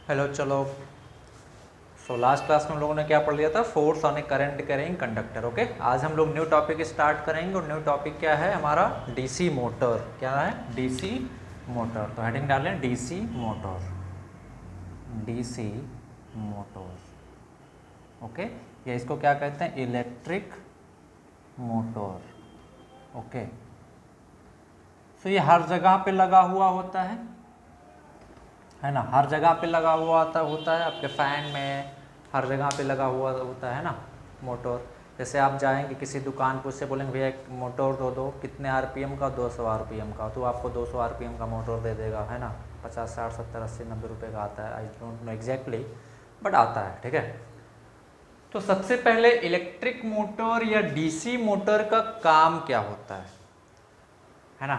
Hello, चलो। Last class में हम लोगों ने क्या पढ़ लिया था? Force on A current carrying conductor. Okay, आज हम लोग न्यू टॉपिक स्टार्ट करेंगे और न्यू टॉपिक क्या है हमारा? DC motor. क्या है? DC motor. तो हेडिंग डालें DC motor, DC motor. Okay, या इसको क्या कहते हैं? Electric motor. ओके, तो ये हर जगह पे लगा हुआ होता है ना? हर जगह पे लगा हुआ होता है आपके फ़ैन में, हर जगह पे लगा हुआ होता है ना मोटर। जैसे आप जाएंगे किसी दुकान पर, उससे बोलेंगे भैया एक मोटर दो कितने आरपीएम का? 200 आरपीएम का। तो आपको 200 आरपीएम का मोटर दे देगा, है ना। 50, 60, 70, 80, 90 रुपये का आता है। I don't know exactly, but आता है। ठीक है, तो सबसे पहले इलेक्ट्रिक मोटर या डीसी मोटर का काम क्या होता है ना।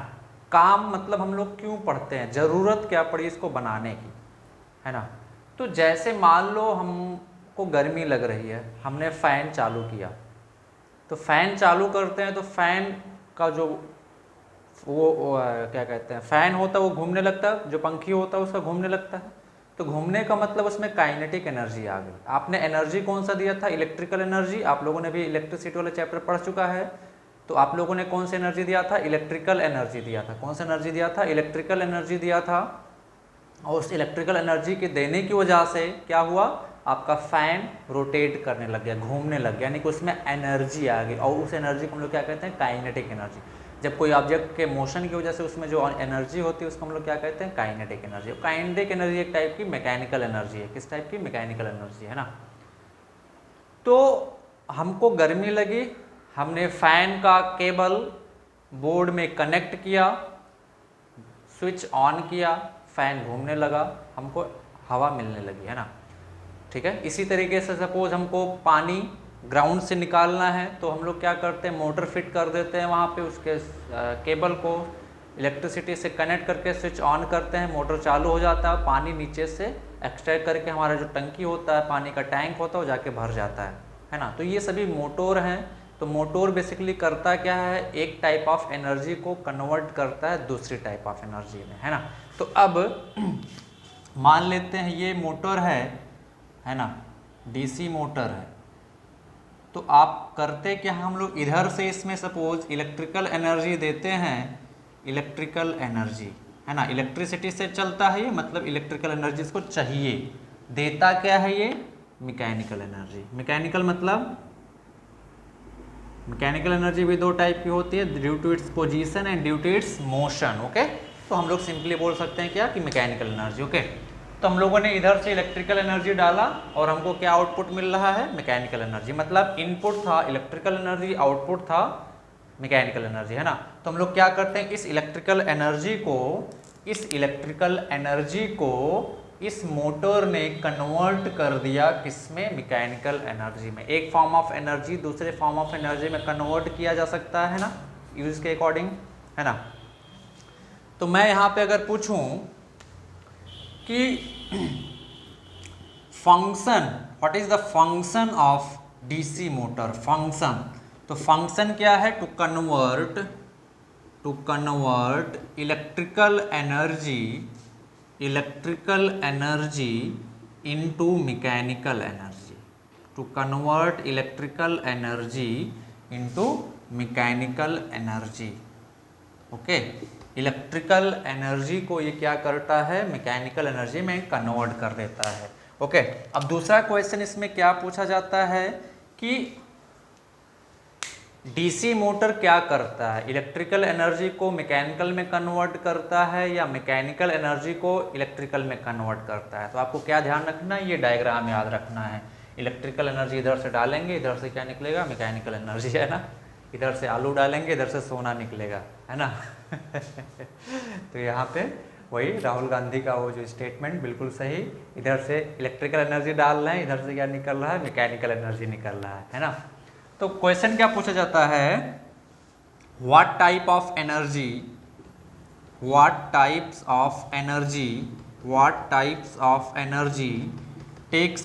काम मतलब हम लोग क्यों पढ़ते हैं, ज़रूरत क्या पड़ी इसको बनाने की, है ना। तो जैसे मान लो हमको गर्मी लग रही है, हमने फ़ैन चालू किया। तो फ़ैन चालू करते हैं तो फ़ैन का जो वो क्या कहते हैं, फ़ैन होता है वो घूमने लगता है, जो पंखी होता है उसका घूमने लगता है। तो घूमने का मतलब उसमें काइनेटिक एनर्जी आ गई। आपने एनर्जी कौन सा दिया था? Electrical energy. आप लोगों ने भी इलेक्ट्रिसिटी वाला चैप्टर पढ़ चुका है। तो आप लोगों ने कौन सी एनर्जी दिया था? इलेक्ट्रिकल एनर्जी दिया था। कौन सा एनर्जी दिया था? इलेक्ट्रिकल एनर्जी दिया था। और उस इलेक्ट्रिकल एनर्जी के देने की वजह से क्या हुआ? आपका फ़ैन रोटेट करने लग गया, घूमने लग गया, यानी कि उसमें एनर्जी आ गई। और उस एनर्जी को हम लोग क्या कहते हैं? Kinetic energy. जब कोई ऑब्जेक्ट के मोशन की वजह से उसमें जो एनर्जी होती है उसको हम लोग क्या कहते हैं? Kinetic energy. काइनेटिक एनर्जी एक टाइप की मैकेनिकल एनर्जी है। किस टाइप की? मैकेनिकल एनर्जी, है ना। तो हमको गर्मी लगी, हमने फ़ैन का केबल बोर्ड में कनेक्ट किया, स्विच ऑन किया, फ़ैन घूमने लगा, हमको हवा मिलने लगी, है ना। ठीक है, इसी तरीके से सपोज हमको पानी ग्राउंड से निकालना है तो हम लोग क्या करते हैं? मोटर फिट कर देते हैं वहाँ पे, उसके केबल को इलेक्ट्रिसिटी से कनेक्ट करके स्विच ऑन करते हैं, मोटर चालू हो जाता है, पानी नीचे से एक्सट्रैक्ट करके हमारा जो टंकी होता है, पानी का टैंक होता है, वो जाके भर जाता है ना। तो ये सभी मोटर हैं। तो मोटर बेसिकली करता क्या है? एक टाइप ऑफ एनर्जी को कन्वर्ट करता है दूसरी टाइप ऑफ एनर्जी में, है ना। तो अब मान लेते हैं ये मोटर है ना, डीसी मोटर है। तो आप करते क्या? हम लोग इधर से इसमें सपोज इलेक्ट्रिकल एनर्जी देते हैं, इलेक्ट्रिकल एनर्जी, है ना। इलेक्ट्रिसिटी से चलता है ये, मतलब इलेक्ट्रिकल एनर्जी इसको चाहिए। देता क्या है ये? Mechanical energy. मैकेनिकल मतलब मैकेनिकल एनर्जी भी दो टाइप की होती है, due to its position and due to its motion. Okay, तो हम लोग सिंपली बोल सकते हैं क्या? कि मैकेनिकल एनर्जी। ओके, तो हम लोगों ने इधर से इलेक्ट्रिकल एनर्जी डाला और हमको क्या आउटपुट मिल रहा है? Mechanical energy. मतलब इनपुट था इलेक्ट्रिकल एनर्जी, आउटपुट था मैकेनिकल एनर्जी, है ना। तो हम लोग क्या करते हैं? इस इलेक्ट्रिकल एनर्जी को इस मोटर ने कन्वर्ट कर दिया किसमें? मैकेनिकल एनर्जी में। एक फॉर्म ऑफ एनर्जी दूसरे फॉर्म ऑफ एनर्जी में कन्वर्ट किया जा सकता है ना, यूज के अकॉर्डिंग, है ना। तो मैं यहाँ पे अगर पूछूं कि function, what is the function of DC motor? Function, तो फंक्शन क्या है? To convert electrical energy into mechanical energy. To convert electrical energy into mechanical energy. Okay, electrical energy को ये क्या करता है? मैकेनिकल एनर्जी में कन्वर्ट कर देता है। ओके, अब दूसरा क्वेश्चन इसमें क्या पूछा जाता है कि डीसी मोटर क्या करता है? इलेक्ट्रिकल एनर्जी को मैकेनिकल में कन्वर्ट करता है या मैकेनिकल एनर्जी को इलेक्ट्रिकल में कन्वर्ट करता है? तो आपको क्या ध्यान रखना है? ये डायग्राम याद रखना है। इलेक्ट्रिकल एनर्जी इधर से डालेंगे, इधर से क्या निकलेगा? मैकेनिकल एनर्जी, है ना। इधर से आलू डालेंगे, इधर से सोना निकलेगा, है ना। तो यहाँ पे वही राहुल गांधी का वो जो स्टेटमेंट बिल्कुल सही। इधर से इलेक्ट्रिकल एनर्जी डाल रहे हैं, इधर से क्या निकल रहा है? मैकेनिकल एनर्जी निकल रहा है ना। तो क्वेश्चन क्या पूछा जाता है? What types of energy takes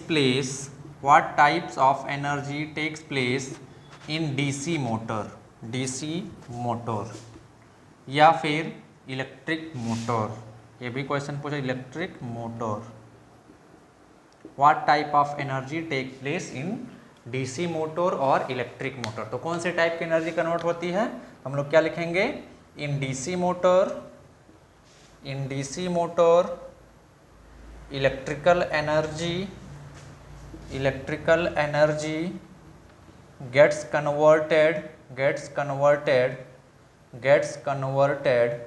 place in DC motor या फिर इलेक्ट्रिक मोटर? ये भी क्वेश्चन पूछा, electric motor. What type of energy take place in DC motor और इलेक्ट्रिक मोटर। तो कौन से टाइप की एनर्जी कन्वर्ट होती है, हम लोग क्या लिखेंगे, इन DC motor electrical energy gets converted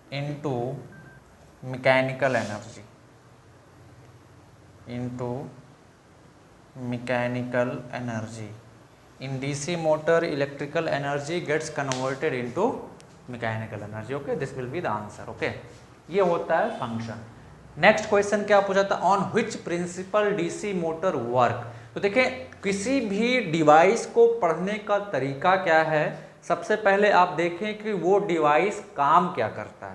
into mechanical energy, in DC motor electrical energy gets converted into mechanical energy. Okay, this will be the answer. Okay, ये होता है फंक्शन। नेक्स्ट क्वेश्चन क्या पूछा था, on which principle DC motor work. तो देखिए किसी भी डिवाइस को पढ़ने का तरीका क्या है, सबसे पहले आप देखें कि वो डिवाइस काम क्या करता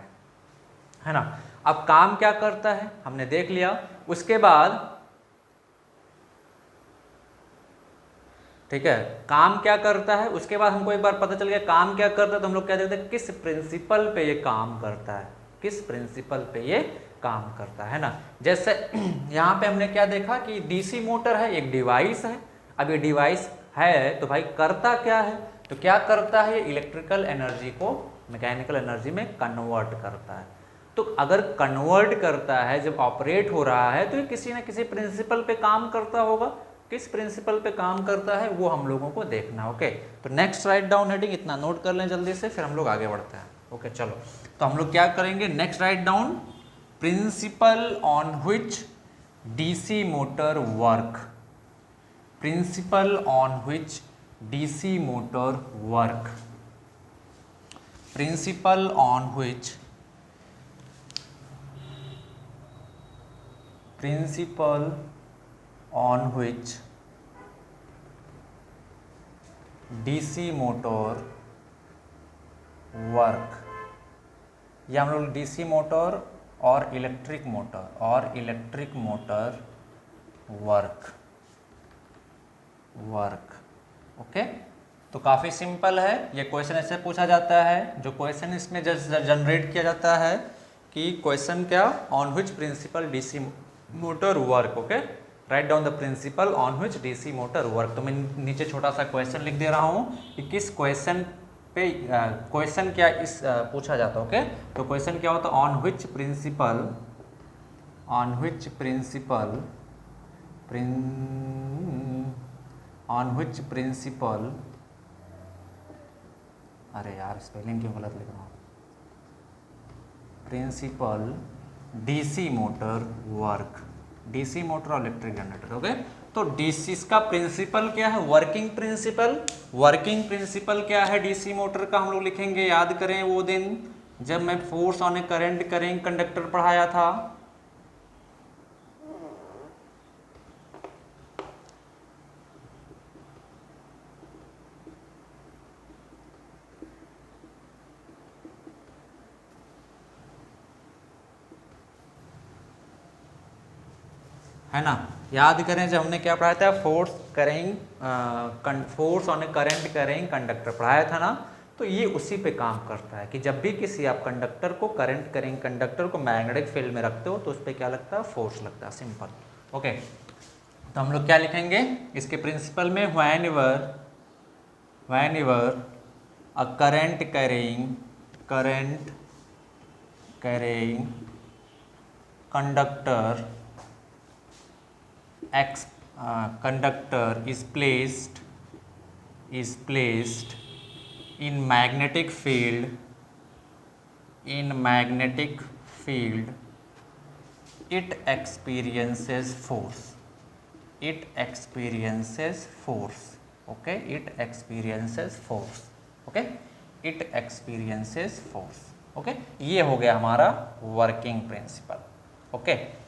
है ना। अब काम क्या करता है हमने देख लिया, उसके बाद ठीक है, काम क्या करता है, उसके बाद हमको एक बार पता चल गया काम क्या करता है, तो हम लोग क्या देखते हैं किस प्रिंसिपल पे ये काम करता है, किस प्रिंसिपल पे ये काम करता है ना। जैसे यहाँ पे हमने क्या देखा कि डीसी मोटर है, एक डिवाइस है। अब ये डिवाइस है तो भाई करता क्या है, तो क्या करता है, ये इलेक्ट्रिकल एनर्जी को मैकेनिकल एनर्जी में कन्वर्ट करता है। तो अगर कन्वर्ट करता है, जब ऑपरेट हो रहा है, तो ये किसी ना किसी प्रिंसिपल पे काम करता होगा। किस प्रिंसिपल पे काम करता है वो हम लोगों को देखना। ओके, तो नेक्स्ट राइट डाउन हेडिंग इतना नोट कर लें जल्दी से, फिर हम लोग आगे बढ़ते हैं। ओके चलो, तो हम लोग क्या करेंगे, next write down principal on which DC motor work, principal on which DC motor work, principal on which DC motor work, या हम लोग डीसी मोटर और इलेक्ट्रिक मोटर वर्क। ओके, तो काफ़ी सिंपल है, ये क्वेश्चन ऐसे पूछा जाता है। जो क्वेश्चन इसमें जनरेट किया जाता है कि क्वेश्चन क्या, on which principle DC motor work. Okay, write down the principle on which DC motor work. तो मैं नीचे छोटा सा क्वेश्चन लिख दे रहा हूँ कि किस क्वेश्चन पे क्वेश्चन क्या इस पूछा जाता है। ओके, तो क्वेश्चन क्या होता है, ऑन व्हिच प्रिंसिपल, अरे यार स्पेलिंग क्यों गलत लिख रहा हूँ, principle DC motor work, DC motor और इलेक्ट्रिक जनरेटर। ओके, तो डीसी का प्रिंसिपल क्या है, वर्किंग प्रिंसिपल क्या है डीसी मोटर का, हम लोग लिखेंगे, याद करें वो दिन जब मैं force on A current current conductor पढ़ाया था। है ना, याद करें जब हमने क्या पढ़ाया था, force on A current current conductor पढ़ाया था ना। तो ये उसी पे काम करता है कि जब भी किसी आप कंडक्टर को करंट करेंट कंडक्टर को मैग्नेटिक फील्ड में रखते हो तो उस पर क्या लगता है, फोर्स लगता है, सिंपल। ओके, तो हम लोग क्या लिखेंगे इसके प्रिंसिपल में, when ever a current carrying conductor is placed in magnetic field, it experiences force, okay, it experiences force, okay, ये हो गया हमारा वर्किंग प्रिंसिपल। ओके,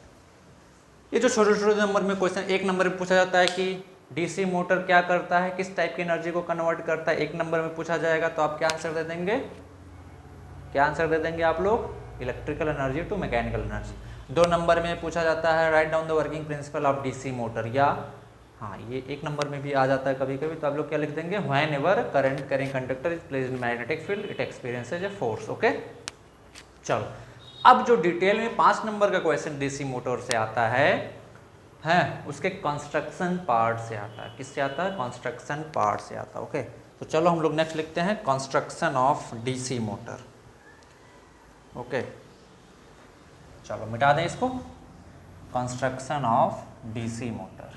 ये जो छोटे छोटे नंबर में क्वेश्चन, एक नंबर में पूछा जाता है कि डीसी मोटर क्या करता है, किस टाइप की एनर्जी को कन्वर्ट करता है, एक नंबर में पूछा जाएगा तो आप क्या आंसर दे देंगे, आप लोग, electrical energy to mechanical energy. 2 number में पूछा जाता है, write down the working principle of DC motor, या हाँ ये 1 नंबर में भी आ जाता है कभी कभी, तो आप लोग क्या लिख देंगे, when ever current carrying conductor is placed in magnetic field it experiences a force. Okay, चलो अब जो डिटेल में 5 नंबर का क्वेश्चन डीसी मोटर से आता है है उसके कंस्ट्रक्शन पार्ट से आता है। किससे आता है? कंस्ट्रक्शन पार्ट से आता है। ओके, तो चलो हम लोग नेक्स्ट लिखते हैं construction of DC motor. Okay, चलो मिटा दें इसको। Construction of DC motor.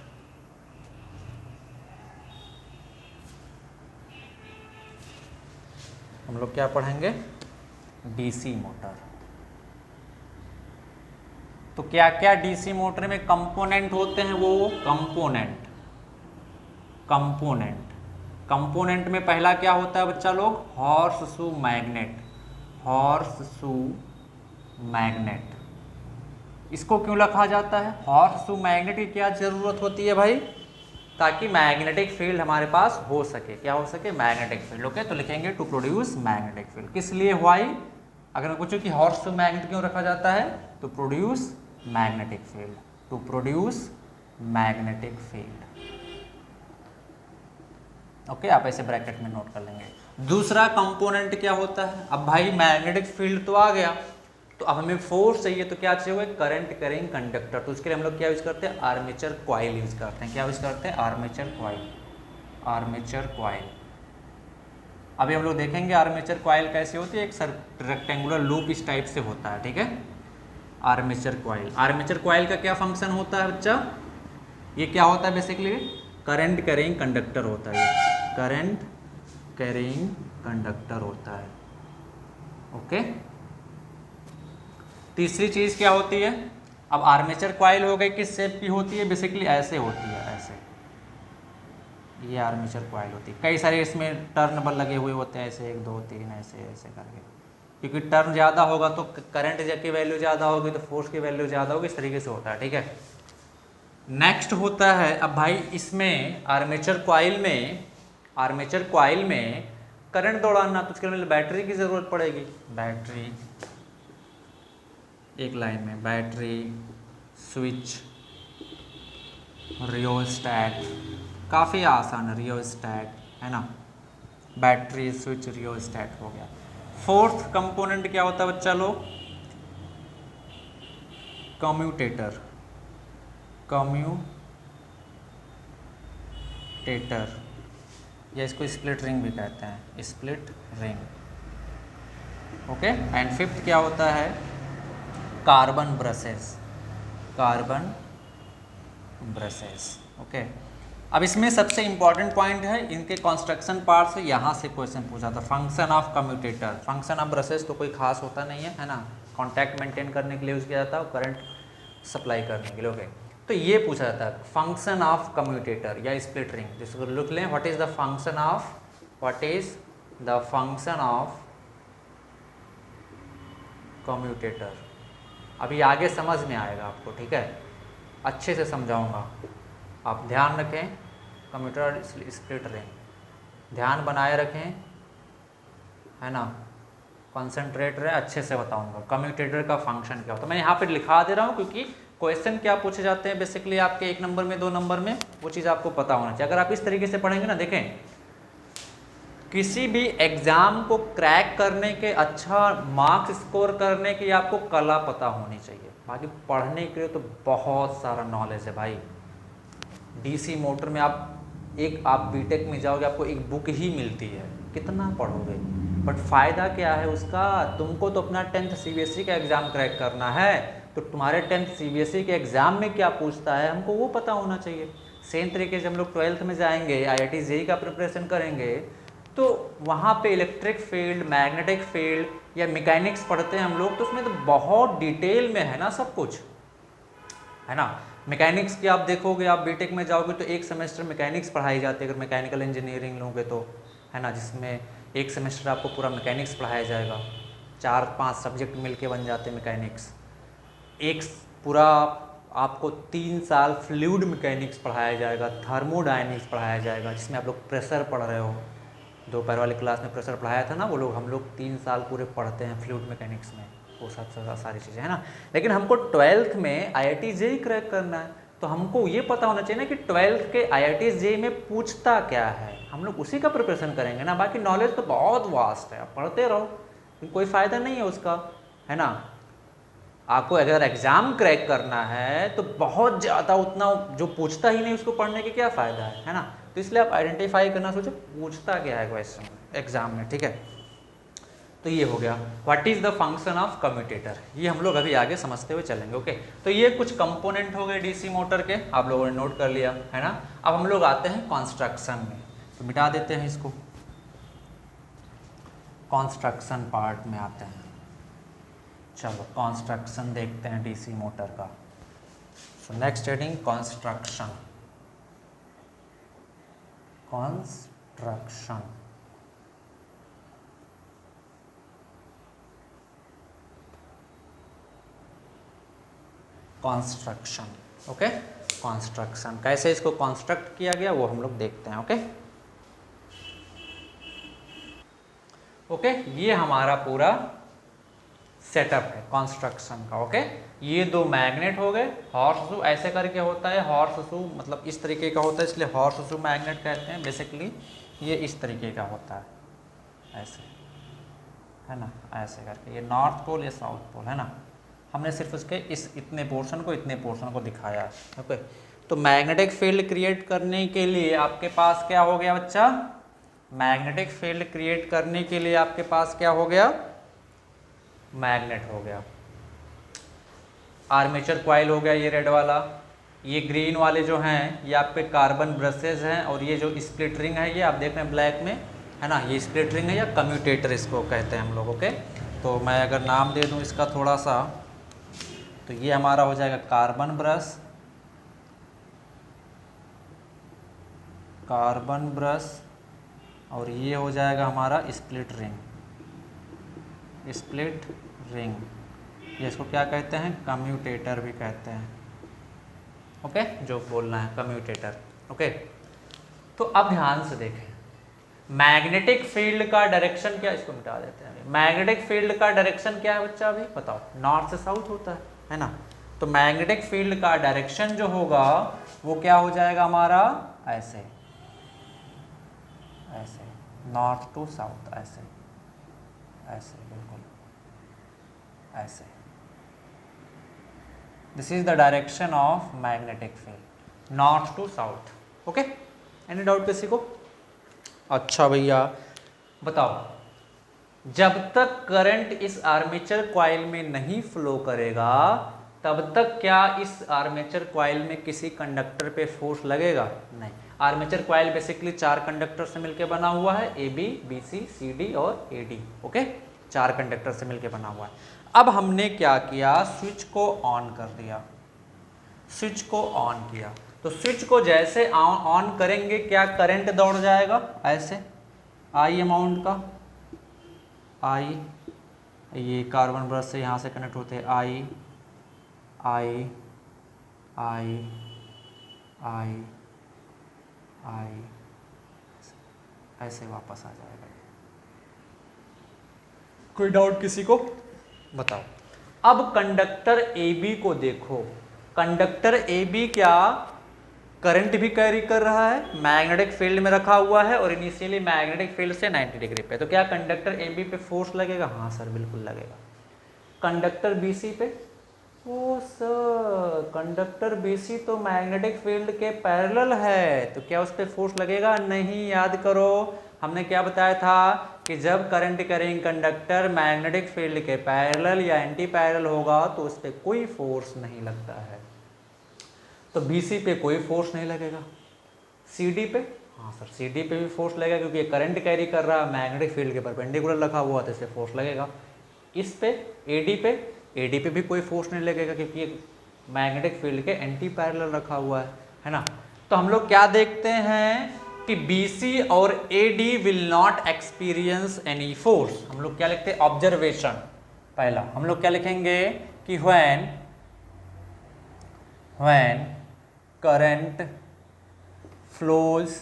हम लोग क्या पढ़ेंगे? DC motor. तो क्या क्या डीसी मोटर में कंपोनेंट होते हैं? वो कंपोनेंट में पहला क्या होता है बच्चा लोग? Horse shoe magnet. इसको क्यों लिखा जाता है? हॉर्स शू मैग्नेट की क्या जरूरत होती है भाई? ताकि मैग्नेटिक फील्ड हमारे पास हो सके। क्या हो सके? Magnetic field. ओके, तो लिखेंगे टू प्रोड्यूस मैग्नेटिक फील्ड। किस लिए? व्हाई? अगर मैं पूछूं कि हॉर्स शू मैग्नेट क्यों रखा जाता है? To produce magnetic field. To produce magnetic field. Okay, आप ऐसे ब्रैकेट में नोट कर लेंगे। दूसरा कंपोनेंट क्या होता है? अब भाई मैग्नेटिक फील्ड तो आ गया, तो अब हमें फोर्स चाहिए, तो क्या चाहिए? Current carrying conductor. तो उसके लिए हम लोग क्या यूज करते हैं? आर्मेचर कॉइल यूज करते हैं। क्या यूज करते हैं? Armature coil. अभी हम लोग देखेंगे आर्मेचर कॉइल कैसे होती है। एक रेक्टेंगुलर लूप इस टाइप से होता है, ठीक है। आर्मेचर कॉइल का क्या फंक्शन होता है बच्चा? ये क्या होता है? बेसिकली करंट कैरिंग कंडक्टर होता है। करंट कैरिंग कंडक्टर होता है। ओके, तीसरी चीज क्या होती है? अब आर्मेचर कॉइल हो गई, किस शेप की होती है? बेसिकली ऐसे होती है, ऐसे। ये आर्मेचर कॉइल होती है। कई सारे इसमें टर्न बल लगे हुए होते हैं, ऐसे 1 2 3 ऐसे ऐसे करके, क्योंकि टर्न ज़्यादा होगा तो करंट की वैल्यू ज़्यादा होगी, तो फोर्स की वैल्यू ज़्यादा होगी। इस तरीके से होता है, ठीक है। नेक्स्ट होता है, अब भाई इसमें आर्मेचर कॉइल में करंट दौड़ाना, तो उसके लिए बैटरी की ज़रूरत पड़ेगी। बैटरी, एक लाइन में बैटरी, स्विच, रियोस्टैट। काफ़ी आसान है, रियोस्टैट है ना। बैटरी, स्विच, रियोस्टैट हो गया। फोर्थ कंपोनेंट क्या होता है बच्चा लोग? कम्यूटेटर या इसको स्प्लिट रिंग भी कहते हैं, split ring. Okay, and fifth क्या होता है? Carbon brushes. ओके, अब इसमें सबसे इंपॉर्टेंट पॉइंट है इनके कंस्ट्रक्शन पार्ट से, यहाँ से क्वेश्चन पूछा था। Function of commutator, function of brushes तो कोई खास होता नहीं है ना। कॉन्टैक्ट मेंटेन करने के लिए यूज किया जाता है, करंट सप्लाई करने के लिए। ओके, तो ये पूछा जाता है फंक्शन ऑफ कम्यूटेटर या स्प्लिट रिंग, जिसको लिख लें what is the function of commutator. अभी आगे समझ में आएगा आपको, ठीक है, अच्छे से समझाऊंगा। आप ध्यान रखें, कम्यूटेटर स्प्लिट रिंग ध्यान बनाए रखें, है ना, कंसंट्रेट रहे, अच्छे से बताऊंगा कम्यूटेटर का फंक्शन क्या होता है। मैं यहाँ पे लिखा दे रहा हूँ क्योंकि क्वेश्चन क्या पूछे जाते हैं बेसिकली आपके 1 नंबर में, 2 नंबर में, वो चीज़ आपको पता होना चाहिए। अगर आप इस तरीके से पढ़ेंगे ना, देखें, किसी भी एग्जाम को क्रैक करने के, अच्छा मार्क्स स्कोर करने की आपको कला पता होनी चाहिए। बाकी पढ़ने के लिए तो बहुत सारा नॉलेज है भाई। डीसी मोटर में आप बीटेक में जाओगे, आपको एक बुक ही मिलती है, कितना पढ़ोगे, बट फ़ायदा क्या है उसका? तुमको तो अपना 10th सीबीएसई का एग्ज़ाम क्रैक करना है, तो तुम्हारे 10th सीबीएसई के एग्ज़ाम में क्या पूछता है हमको वो पता होना चाहिए। सेम तरीके से हम लोग 12th में जाएंगे, IIT जेईई का प्रिपरेशन करेंगे, तो वहाँ पे इलेक्ट्रिक फील्ड, मैग्नेटिक फील्ड या मैकेनिक्स पढ़ते हैं हम लोग, तो उसमें तो बहुत डिटेल में है ना सब कुछ, है ना। मैकेनिक्स की आप देखोगे, आप बीटेक में जाओगे तो 1 सेमेस्टर मैकेनिक्स पढ़ाई जाती है, अगर मैकेनिकल इंजीनियरिंग लोगे तो, है ना, जिसमें 1 सेमेस्टर आपको पूरा मैकेनिक्स पढ़ाया जाएगा। 4-5 सब्जेक्ट मिलके बन जाते हैं मैकेनिक्स। एक पूरा आपको 3 साल फ्लूइड मैकेनिक्स पढ़ाया जाएगा, थर्मोडायनेमिक्स पढ़ाया जाएगा, जिसमें आप लोग प्रेशर पढ़ रहे हो। दोपहर वाली क्लास में प्रेशर पढ़ाया था ना, वो लोग हम लोग 3 साल पूरे पढ़ते हैं फ्लूइड मैकेनिक्स में, वो सब सारी चीज़ें, है ना। लेकिन हमको 12th में IIT जेईई क्रैक करना है, तो हमको ये पता होना चाहिए ना कि 12th के IIT जेईई में पूछता क्या है, हम लोग उसी का प्रिपरेशन करेंगे ना। बाकी नॉलेज तो बहुत वास्ट है, आप पढ़ते रहो, कोई फ़ायदा नहीं है उसका, है ना। आपको अगर एग्जाम क्रैक करना है तो बहुत ज़्यादा उतना जो पूछता ही नहीं उसको पढ़ने के क्या फ़ायदा है ना। तो इसलिए आप आइडेंटिफाई करना सोचो पूछता क्या है क्वेश्चन एग्जाम में, ठीक है। तो ये हो गया what is the function of commutator, ये हम लोग अभी आगे समझते हुए चलेंगे। ओके, तो ये कुछ कंपोनेंट हो गए डीसी मोटर के, आप लोगों ने नोट कर लिया है ना। अब हम लोग आते हैं कंस्ट्रक्शन में, तो मिटा देते हैं इसको, कंस्ट्रक्शन पार्ट में आते हैं। चलो कंस्ट्रक्शन देखते हैं डीसी मोटर का। So next heading construction, construction construction okay, construction कैसे इसको कंस्ट्रक्ट किया गया वो हम लोग देखते हैं। ओके ओके, ये हमारा पूरा सेटअप है कंस्ट्रक्शन का। ओके, ये दो मैग्नेट हो गए, हॉर्स शू ऐसे करके होता है, हॉर्स शू मतलब इस तरीके का होता है इसलिए हॉर्स शू मैग्नेट कहते हैं। बेसिकली ये इस तरीके का होता है, ऐसे है ना, ऐसे करके ये नॉर्थ पोल या साउथ पोल है ना। हमने सिर्फ उसके इस इतने पोर्शन को दिखाया है। ओके, तो मैग्नेटिक फील्ड क्रिएट करने के लिए आपके पास क्या हो गया बच्चा, मैग्नेटिक फील्ड क्रिएट करने के लिए आपके पास क्या हो गया, मैग्नेट हो गया। आर्मेचर कॉइल हो गया ये रेड वाला, ये ग्रीन वाले जो हैं ये आपके कार्बन ब्रशेज हैं, और ये जो स्प्लिट रिंग है ये आप देख रहे हैं ब्लैक में है ना, ये स्प्लिट रिंग है या कम्यूटेटर इसको कहते हैं हम लोग। ओके, तो मैं अगर नाम दे दूं इसका थोड़ा सा, तो ये हमारा हो जाएगा कार्बन ब्रश, कार्बन ब्रश, और ये हो जाएगा हमारा स्प्लिट रिंग, स्प्लिट रिंग, ये इसको क्या कहते हैं, कम्यूटेटर भी कहते हैं। ओके, जो बोलना है कम्यूटेटर। ओके, तो अब ध्यान से देखें, मैग्नेटिक फील्ड का डायरेक्शन क्या, इसको मिटा देते हैं। मैग्नेटिक फील्ड का डायरेक्शन क्या है बच्चा, अभी बताओ, नॉर्थ से साउथ होता है ना। तो मैग्नेटिक फील्ड का डायरेक्शन जो होगा वो क्या हो जाएगा हमारा, ऐसे ऐसे, नॉर्थ टू साउथ, ऐसे ऐसे, बिल्कुल ऐसे। This is the direction of magnetic field, north to south. Okay, any doubt किसी को? अच्छा भैया बताओ, जब तक करंट इस आर्मेचर कॉइल में नहीं फ्लो करेगा तब तक क्या इस आर्मेचर कॉइल में किसी कंडक्टर पे फोर्स लगेगा? नहीं। आर्मेचर कॉइल बेसिकली 4 कंडक्टर से मिलकर बना हुआ है, A B, B C, C D और ए डी। ओके, 4 कंडक्टर से मिलकर बना हुआ है। अब हमने क्या किया, स्विच को ऑन कर दिया, स्विच को ऑन किया, तो स्विच को जैसे ऑन करेंगे क्या करंट दौड़ जाएगा ऐसे, आई अमाउंट का, आई, ये कार्बन ब्रश से यहाँ से कनेक्ट होते हैं, आई आई आई आई आई, ऐसे वापस आ जाएगा। कोई डाउट किसी को? बताओ। अब कंडक्टर ए बी को देखो, कंडक्टर ए बी क्या करंट भी कैरी कर रहा है, मैग्नेटिक फील्ड में रखा हुआ है और इनिशियली मैग्नेटिक फील्ड से 90 डिग्री पे, तो क्या कंडक्टर ए बी पे फोर्स लगेगा? हाँ सर बिल्कुल लगेगा। कंडक्टर बी सी पे, ओ सर कंडक्टर बी सी तो मैग्नेटिक फील्ड के पैरेलल है, तो क्या उस पर फोर्स लगेगा? नहीं। याद करो हमने क्या बताया था कि जब current carrying conductor magnetic field के पैरेलल या एंटी पैरेलल होगा तो उस पर कोई फोर्स नहीं लगता है। तो BC पे कोई फोर्स नहीं लगेगा। CD पे, हाँ सर CD पे भी फोर्स लगेगा क्योंकि ये करंट कैरी कर रहा है, मैग्नेटिक फील्ड के परपेंडिकुलर रखा हुआ तो इससे फोर्स लगेगा। इस पे AD पे भी कोई फोर्स नहीं लगेगा क्योंकि ये मैग्नेटिक फील्ड के एंटी पैरेलल रखा हुआ है ना। तो हम लोग क्या देखते हैं कि BC और AD will not experience any force. हम लोग क्या लिखते हैं? ऑब्जर्वेशन। पहला हम लोग क्या लिखेंगे कि when current flows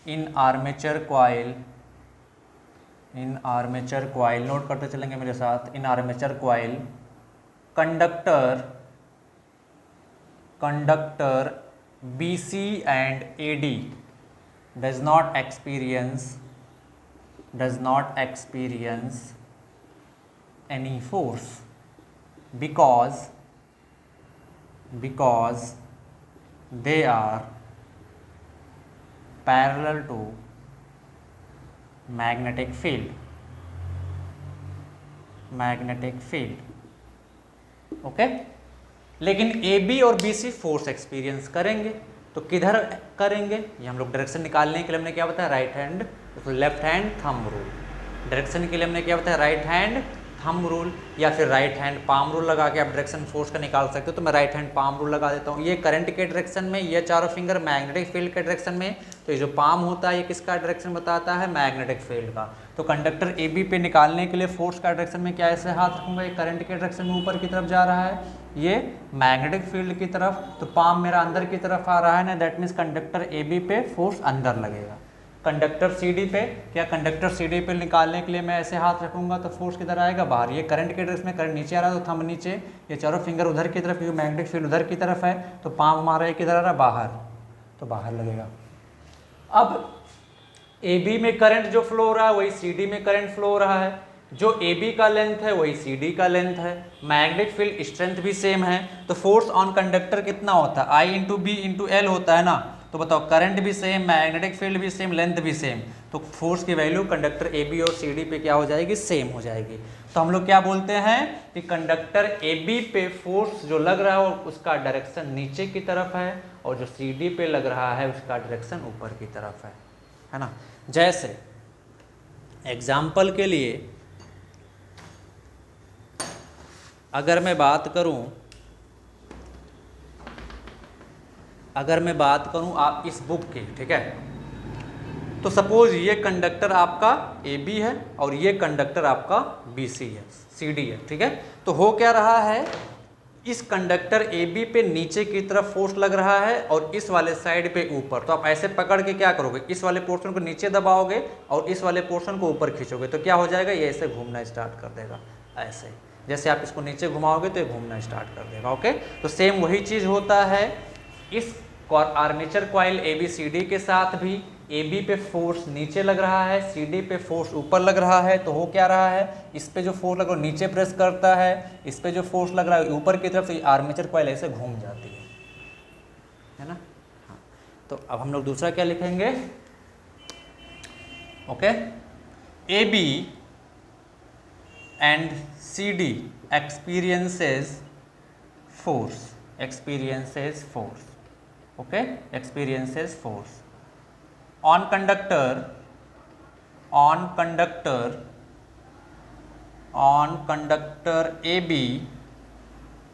in armature coil, note करते चलेंगे मेरे साथ, in armature coil conductor BC and AD does not experience any force, because they are parallel to magnetic field, okay. लेकिन ए बी और बी सी फोर्स एक्सपीरियंस करेंगे, तो किधर करेंगे, ये हम लोग डायरेक्शन निकालने के लिए हमने क्या बताया, right hand left hand thumb rule. Direction के लिए हमने क्या बताया, राइट हैंड थंब रूल या फिर राइट हैंड पाम रूल लगा के आप डायरेक्शन फोर्स का निकाल सकते हो। तो मैं राइट हैंड पाम रूल लगा देता हूँ। ये करंट के डायरेक्शन में, ये चारों फिंगर मैग्नेटिक फील्ड के डायरेक्शन में, तो ये जो पाम होता है ये किसका डायरेक्शन बताता है, मैग्नेटिक फील्ड का। तो कंडक्टर ए बी पे निकालने के लिए फोर्स का डायरेक्शन में क्या ऐसे हाथ रखूंगा, ये करंट के डायरेक्शन में ऊपर की तरफ जा रहा है, ये मैग्नेटिक फील्ड की तरफ, तो पाम मेरा अंदर की तरफ आ रहा है ना, that means conductor A B पे फोर्स अंदर लगेगा। कंडक्टर सी डी पे, क्या कंडक्टर सी डी पे निकालने के लिए मैं ऐसे हाथ रखूंगा तो फोर्स किधर आएगा, बाहर। ये करंट के डायरेक्शन में करंट नीचे आ रहा है तो थंब नीचे, ये चारों फिंगर उधर की तरफ, क्योंकि मैग्नेटिक फील्ड उधर की तरफ है, तो पाम हमारा ये किधर आ रहा है, बाहर, तो बाहर लगेगा। अब ए बी में करंट जो फ्लो हो रहा है वही सी डी में करंट फ्लो हो रहा है, जो ए बी का लेंथ है वही सी डी का लेंथ है, मैग्नेटिक फील्ड स्ट्रेंथ भी सेम है, तो फोर्स ऑन कंडक्टर कितना होता है, आई इंटू बी इंटू एल होता है ना। तो बताओ करंट भी सेम, मैग्नेटिक फील्ड भी सेम, लेंथ भी सेम, तो फोर्स की वैल्यू कंडक्टर ए बी और सी डी पे क्या हो जाएगी, सेम हो जाएगी। तो हम लोग क्या बोलते हैं कि कंडक्टर ए बी पे फोर्स जो लग रहा है उसका डायरेक्शन नीचे की तरफ है, और जो सी डी पे लग रहा है उसका डायरेक्शन ऊपर की तरफ है ना। जैसे एग्जाम्पल के लिए अगर मैं बात करूं आप इस बुक की, ठीक है, तो सपोज ये कंडक्टर आपका ए बी है और ये कंडक्टर आपका बी सी है, सी डी है, ठीक है। तो हो क्या रहा है, इस कंडक्टर ए बी पे नीचे की तरफ फोर्स लग रहा है और इस वाले साइड पे ऊपर। तो आप ऐसे पकड़ के क्या करोगे, इस वाले पोर्शन को नीचे दबाओगे और इस वाले पोर्शन को ऊपर खींचोगे, तो क्या हो जाएगा, ये ऐसे घूमना स्टार्ट कर देगा, ऐसे जैसे आप इसको नीचे घुमाओगे तो ये घूमना स्टार्ट कर देगा, ओके। तो सेम वही चीज़ होता है इस armature coil A B C D के साथ भी। ए बी पे फोर्स नीचे लग रहा है, सी डी पे फोर्स ऊपर लग रहा है, तो हो क्या रहा है, इस पे जो फोर्स लग रहा है नीचे प्रेस करता है, इस पे जो फोर्स लग रहा है ऊपर की तरफ, तो आर्मेचर कॉइल ऐसे घूम जाती है ना। हाँ, तो अब हम लोग दूसरा क्या लिखेंगे, okay, A B and C D experiences force, okay, experiences force on conductor AB,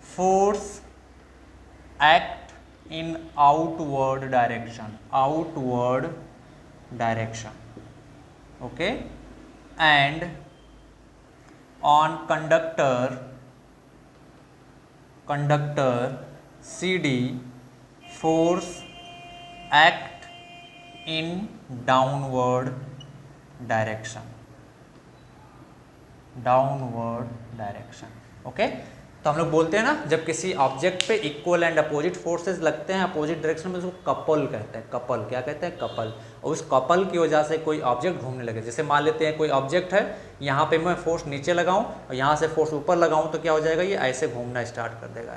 force act in outward direction, okay, and on conductor CD, force act in downward direction, okay. तो हम लोग बोलते हैं ना, जब किसी ऑब्जेक्ट पे equal and opposite forces लगते हैं अपोजिट डायरेक्शन में, उसको कपल कहते हैं, कपल क्या कहते हैं, कपल। और उस कपल की वजह से कोई ऑब्जेक्ट घूमने लगे, जैसे मान लेते हैं कोई ऑब्जेक्ट है, यहाँ पे मैं फोर्स नीचे लगाऊं और यहाँ से फोर्स ऊपर लगाऊं, तो क्या हो जाएगा, ये ऐसे घूमना स्टार्ट कर देगा,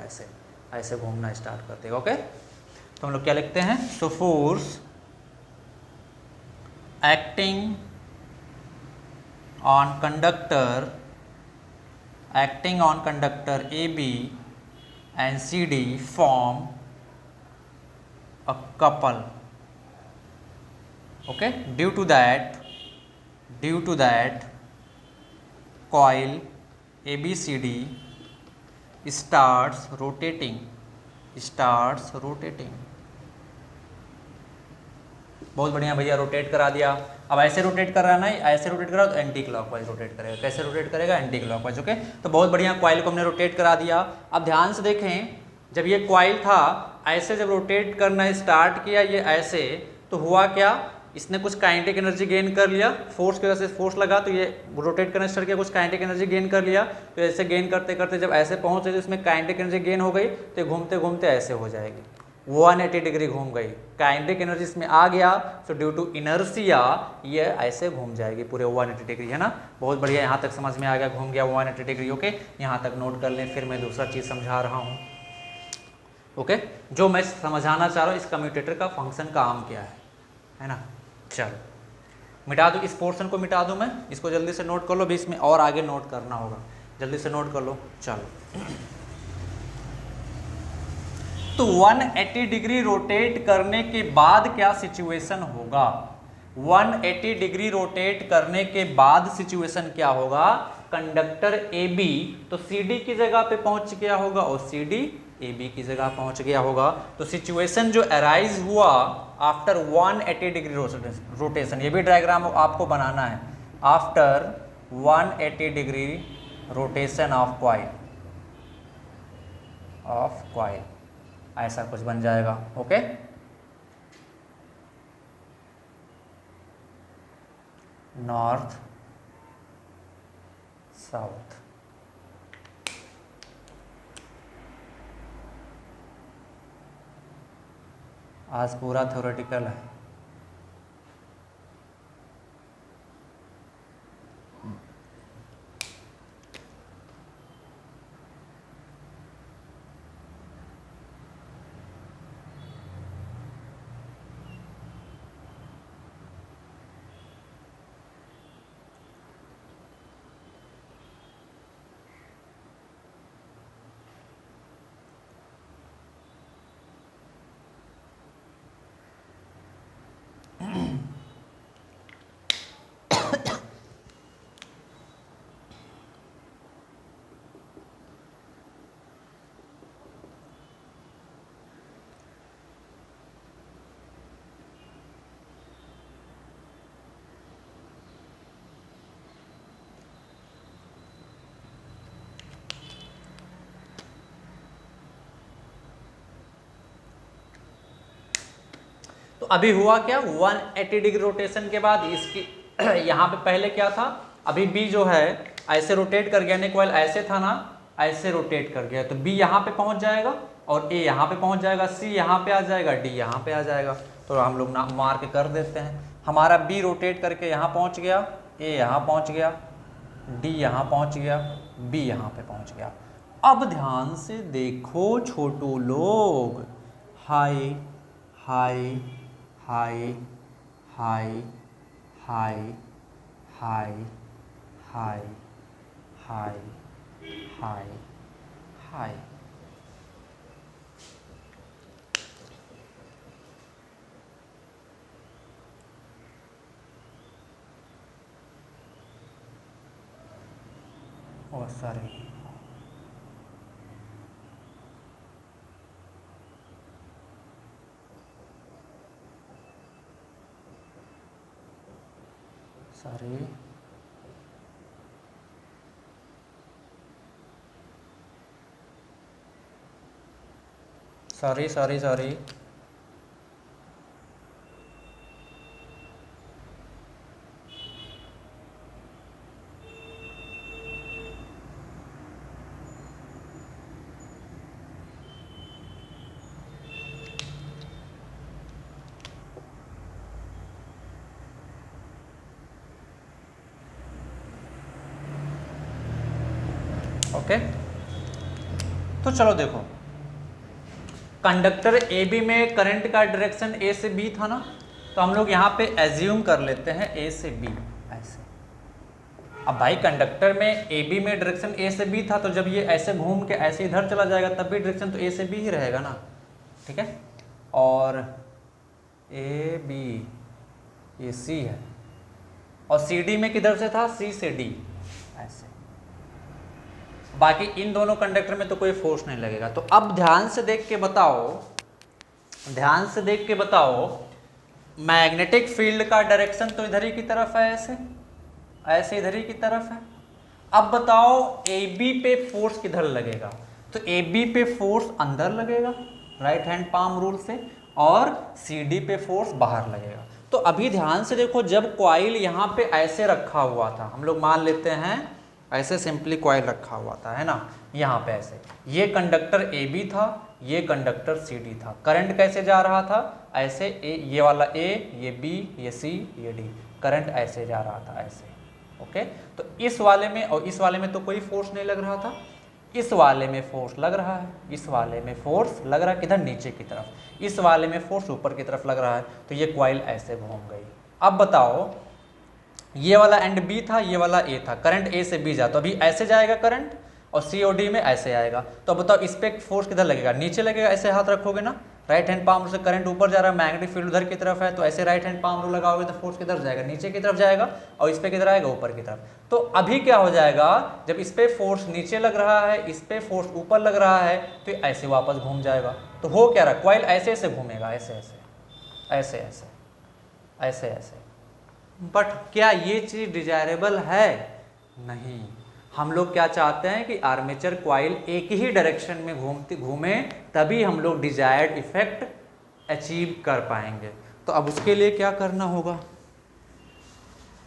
ऐसे घूमना स्टार्ट कर देगा, ओके। तो हम लोग क्या लिखते हैं, so force acting on conductor AB and CD form a couple, okay. Due to that coil ABCD starts rotating, बहुत बढ़िया भैया, रोटेट करा दिया। अब ऐसे रोटेट कर रहा है ना, ऐसे रोटेट करा तो एंटी क्लॉकवाइज रोटेट करेगा, कैसे रोटेट करेगा, एंटी क्लॉकवाइज, ओके। तो बहुत बढ़िया, कॉइल को हमने रोटेट करा दिया। अब ध्यान से देखें, जब ये कॉइल था ऐसे जब रोटेट करना स्टार्ट किया ये ऐसे, तो हुआ क्या, इसने कुछ काइनेटिक एनर्जी गेन कर लिया, फोर्स की वजह से फोर्स लगा तो ये रोटेट करना स्टार्ट किया, कुछ काइनेटिक एनर्जी गेन कर लिया, तो ऐसे गेन करते करते जब ऐसे पहुँचे तो इसमें काइनेटिक एनर्जी गेन हो गई, तो घूमते घूमते ऐसे हो जाएगी, 180 डिग्री घूम गई, काइनेटिक एनर्जी इसमें आ गया, तो ड्यू टू इनर्शिया ये ऐसे घूम जाएगी पूरे 180 डिग्री, है ना। बहुत बढ़िया, यहाँ तक समझ में आ गया, घूम गया 180 डिग्री। ओके, यहाँ तक नोट कर लें, फिर मैं दूसरा चीज़ समझा रहा हूँ। ओके, जो मैं समझाना चाह रहा हूँ, इस कम्यूटेटर का फंक्शन काम क्या है ना। चलो मिटा दूँ, इस पोर्शन को मिटा दूँ मैं, इसको जल्दी से नोट कर लो, भी इसमें और आगे नोट करना होगा, जल्दी से नोट कर लो। चलो, तो 180 डिग्री रोटेट करने के बाद क्या सिचुएशन होगा, 180 डिग्री रोटेट करने के बाद सिचुएशन क्या होगा, कंडक्टर AB तो CD की जगह पे पहुंच गया होगा और CD AB की जगह पहुंच गया होगा। तो सिचुएशन जो अराइज हुआ आफ्टर 180 डिग्री रोटेशन, ये भी डायग्राम आपको बनाना है, after 180 degree rotation of coil, ऐसा कुछ बन जाएगा। ओके, नॉर्थ साउथ, आज पूरा थ्योरेटिकल है। तो अभी हुआ क्या, 180 डिग्री रोटेशन के बाद इसकी यहाँ पे पहले क्या था, अभी B जो है ऐसे रोटेट कर गया, यानी कॉइल ऐसे था ना, ऐसे रोटेट कर गया, तो B यहाँ पे पहुँच जाएगा और A यहाँ पे पहुँच जाएगा, C यहाँ पे आ जाएगा, D यहाँ पे आ जाएगा। तो हम लोग नाम मार्क कर देते हैं, हमारा B रोटेट करके यहाँ पहुँच गया, A यहाँ पहुँच गया, D यहाँ पहुँच गया, B यहाँ पे पहुँच गया। अब ध्यान से देखो छोटू लोग, high high high high high high high high high high, और सारे सारे सॉरी सॉरी सॉरी, ओके। तो चलो देखो, कंडक्टर AB में करंट का डायरेक्शन A से B था ना, तो हम लोग यहाँ पे एज्यूम कर लेते हैं A से B ऐसे। अब भाई कंडक्टर में AB में डायरेक्शन A से B था, तो जब ये ऐसे घूम के ऐसे इधर चला जाएगा तब भी डायरेक्शन तो A से B ही रहेगा ना, ठीक है। और AB ये C है, और CD में किधर से था, C से D ऐसे। बाकी इन दोनों कंडक्टर में तो कोई फोर्स नहीं लगेगा। तो अब ध्यान से देख के बताओ, ध्यान से देख के बताओ, मैग्नेटिक फील्ड का डायरेक्शन तो इधर ही की तरफ है, ऐसे ऐसे इधर ही की तरफ है। अब बताओ AB पे फोर्स किधर लगेगा, तो AB पे फोर्स अंदर लगेगा राइट हैंड पाम रूल से, और CD पे फोर्स बाहर लगेगा। तो अभी ध्यान से देखो, जब कॉइल यहाँ पे ऐसे रखा हुआ था, हम लोग मान लेते हैं ऐसे सिंपली कॉइल रखा हुआ था, है ना, यहाँ पे ऐसे, ये कंडक्टर ए बी था, ये कंडक्टर सी डी था। करंट कैसे जा रहा था, ऐसे ये वाला ए, ये बी, ये सी, ये डी, करंट ऐसे जा रहा था ऐसे। ओके, तो इस वाले में और इस वाले में तो कोई फोर्स नहीं लग रहा था, इस वाले में फोर्स लग रहा है, इस वाले में फोर्स लग रहा है किधर, नीचे की तरफ, इस वाले में फोर्स ऊपर की तरफ लग रहा है, तो ये कॉइल ऐसे घूम गई। अब बताओ, ये वाला एंड बी था, ये वाला ए था, करंट ए से बी जा, तो अभी ऐसे जाएगा करंट और सी और डी में ऐसे आएगा। तो अब बताओ इस पे फोर्स किधर लगेगा, नीचे लगेगा, ऐसे हाथ रखोगे ना, राइट हैंड पाम से करंट ऊपर जा रहा है, मैग्नेटिक फील्ड उधर की तरफ है, तो ऐसे राइट हैंड पाम रूल लगाओगे तो फोर्स किधर जाएगा, नीचे की तरफ जाएगा, और इस पे किधर आएगा, ऊपर की तरफ। तो अभी क्या हो जाएगा, जब इस पे फोर्स नीचे लग रहा है, इस पे फोर्स ऊपर लग रहा है, तो ऐसे वापस घूम जाएगा। तो हो क्या रहा, कॉइल ऐसे ऐसे घूमेगा, ऐसे ऐसे ऐसे ऐसे ऐसे ऐसे। बट क्या ये चीज डिजायरेबल है, नहीं। हम लोग क्या चाहते हैं कि आर्मेचर कॉइल एक ही डायरेक्शन में घूमे, तभी हम लोग डिजायर्ड इफेक्ट अचीव कर पाएंगे। तो अब उसके लिए क्या करना होगा,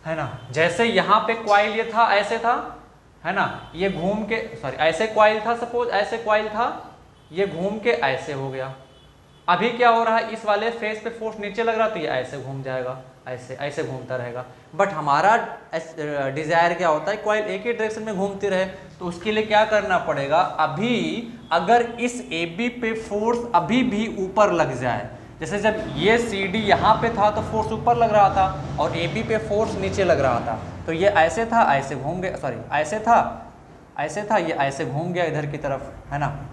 है ना, जैसे यहाँ पे कॉइल ये था, ऐसे था, है ना, ये घूम के, सॉरी ऐसे कॉइल था, सपोज ऐसे कॉइल था, ये घूम के ऐसे हो गया। अभी क्या हो रहा है, इस वाले फेस पे फोर्स नीचे लग रहा, तो ये ऐसे घूम जाएगा, ऐसे ऐसे घूमता रहेगा। बट हमारा डिजायर क्या होता है, कॉइल एक ही डायरेक्शन में घूमती रहे। तो उसके लिए क्या करना पड़ेगा, अभी अगर इस ए बी पे फोर्स अभी भी ऊपर लग जाए, जैसे जब ये सी डी यहाँ पे था तो फोर्स ऊपर लग रहा था और ए बी पे फोर्स नीचे लग रहा था, तो ये ऐसे था, ऐसे घूम गया, सॉरी ऐसे था, ये ऐसे घूम गया इधर की तरफ, है ना।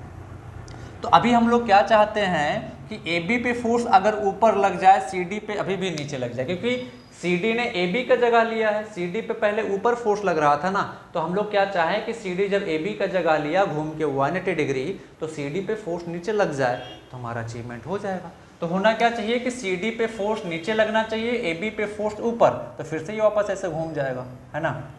तो अभी हम लोग क्या चाहते हैं कि ए बी पे फोर्स अगर ऊपर लग जाए, सी डी पे अभी भी नीचे लग जाए, क्योंकि सी डी ने ए बी का जगह लिया है, सी डी पे पहले ऊपर फोर्स लग रहा था ना। तो हम लोग क्या चाहें कि सी डी जब ए बी का जगह लिया घूम के 180 डिग्री, तो सी डी पे फोर्स नीचे लग जाए, तो हमारा अचीवमेंट हो जाएगा। तो होना क्या चाहिए कि सी डी पे फोर्स नीचे लगना चाहिए, ए बी पे फोर्स ऊपर, तो फिर से ये वापस ऐसे घूम जाएगा, है ना।